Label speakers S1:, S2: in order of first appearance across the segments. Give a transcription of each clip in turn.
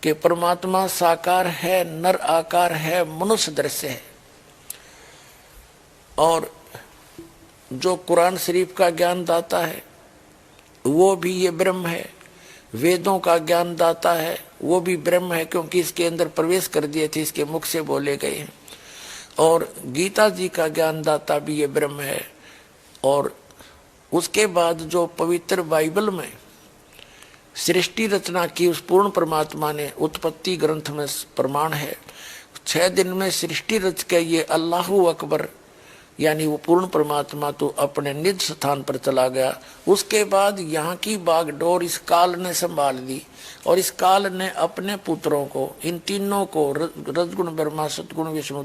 S1: कि परमात्मा साकार है, नर आकार है, मनुष्य दृश्य है। और जो कुरान शरीफ का ज्ञान दाता है वो भी ये ब्रह्म है, वेदों का ज्ञान दाता है वो भी ब्रह्म है, क्योंकि इसके अंदर प्रवेश कर दिए थे, इसके मुख से बोले गए हैं। और गीता जी का ज्ञान दाता भी ये ब्रह्म है। और उसके बाद जो पवित्र बाइबल में सृष्टि रचना की उस पूर्ण परमात्मा ने उत्पत्ति ग्रंथ में प्रमाण है, 6 दिन में सृष्टि रच के ये अल्लाहु अकबर यानी वो पूर्ण परमात्मा तो अपने निज स्थान पर चला गया। उसके बाद यहाँ की बागडोर इस काल ने संभाल ली और इस काल ने अपने पुत्रों को, इन तीनों को, रजगुण ब्रह्मा, सतगुण विष्णु,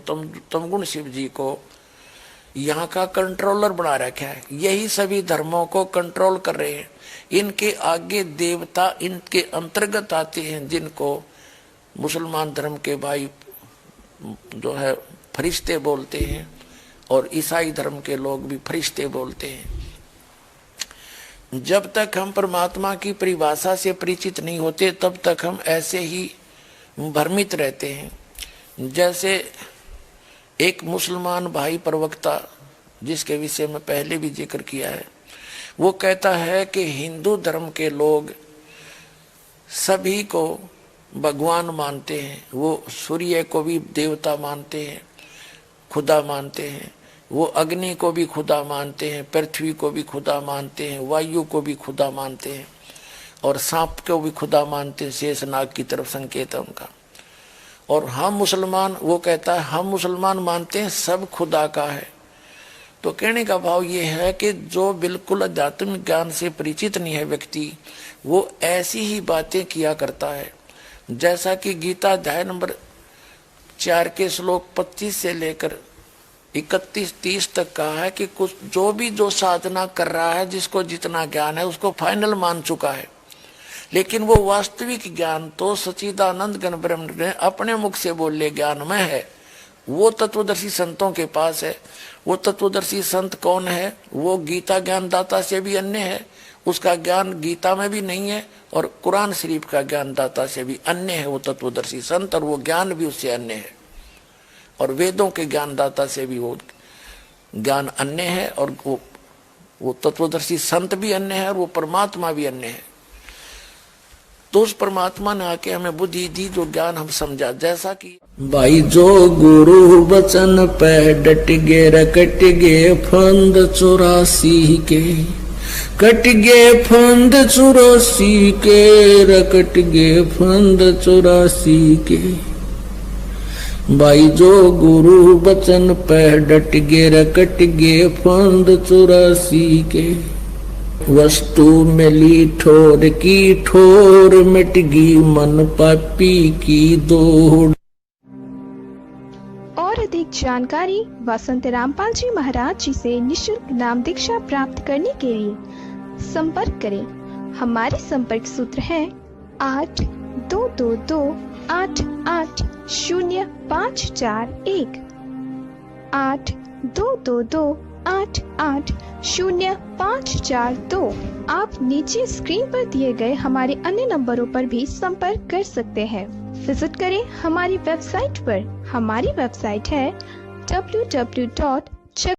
S1: तमगुण शिव जी को यहाँ का कंट्रोलर बना रखा है। यही सभी धर्मों को कंट्रोल कर रहे हैं। इनके आगे देवता इनके अंतर्गत आते हैं, जिनको मुसलमान धर्म के भाई जो है फरिश्ते बोलते हैं और ईसाई धर्म के लोग भी फरिश्ते बोलते हैं। जब तक हम परमात्मा की परिभाषा से परिचित नहीं होते तब तक हम ऐसे ही भ्रमित रहते हैं। जैसे एक मुसलमान भाई प्रवक्ता, जिसके विषय में पहले भी जिक्र किया है, वो कहता है कि हिंदू धर्म के लोग सभी को भगवान मानते हैं, वो सूर्य को भी देवता मानते हैं, खुदा मानते हैं, वो अग्नि को भी खुदा मानते हैं, पृथ्वी को भी खुदा मानते हैं, वायु को भी खुदा मानते हैं और सांप को भी खुदा मानते हैं, शेषनाग की तरफ संकेत है उनका। और हम मुसलमान, वो कहता है हम मुसलमान मानते हैं सब खुदा का है। तो कहने का भाव ये है कि जो बिल्कुल आध्यात्मिक ज्ञान से परिचित नहीं है व्यक्ति, वो ऐसी ही बातें किया करता है। जैसा कि गीता अध्याय नंबर 4 के श्लोक 25 से लेकर 31-30 तक कहा है कि कुछ जो साधना कर रहा है, जिसको जितना ज्ञान है उसको फाइनल मान चुका है, लेकिन वो वास्तविक ज्ञान तो सच्चिदानंद घन ब्रह्म ने अपने मुख से बोले ज्ञान में है, वो तत्वदर्शी संतों के पास है। वो तत्वदर्शी संत कौन है? वो गीता ज्ञान दाता से भी अन्य है, उसका ज्ञान गीता में भी नहीं है, और कुरान शरीफ का ज्ञान दाता से भी अन्य है वो तत्वदर्शी संत, और वो ज्ञान भी उससे अन्य है। और वेदों के ज्ञान दाता से भी वो ज्ञान अन्य है, और वो तत्वदर्शी संत भी अन्य है, और वो परमात्मा भी अन्य है। तो उस परमात्मा ने आके हमें बुद्धि दी, जो ज्ञान हम समझा। जैसा कि भाई जो गुरु वचन पे डट गे रकट गे फंद 84 के, कट गे फंद 84 के, रकट गे फंद 84 के। भाई जो गुरु वचन पे डट गे रकट गे फंद 84 के। वस्तु मिली ठोर की ठोर, मिट गई मन पापी की दौड़।
S2: और अधिक जानकारी वसंत रामपाल जी महाराज जी से निशुल्क नाम दीक्षा प्राप्त करने के लिए संपर्क करें। हमारे संपर्क सूत्र है 8222880541, 8222880542। आप नीचे स्क्रीन पर दिए गए हमारे अन्य नंबरों पर भी संपर्क कर सकते हैं। विजिट करें हमारी वेबसाइट पर। हमारी वेबसाइट है www.santanishq.org।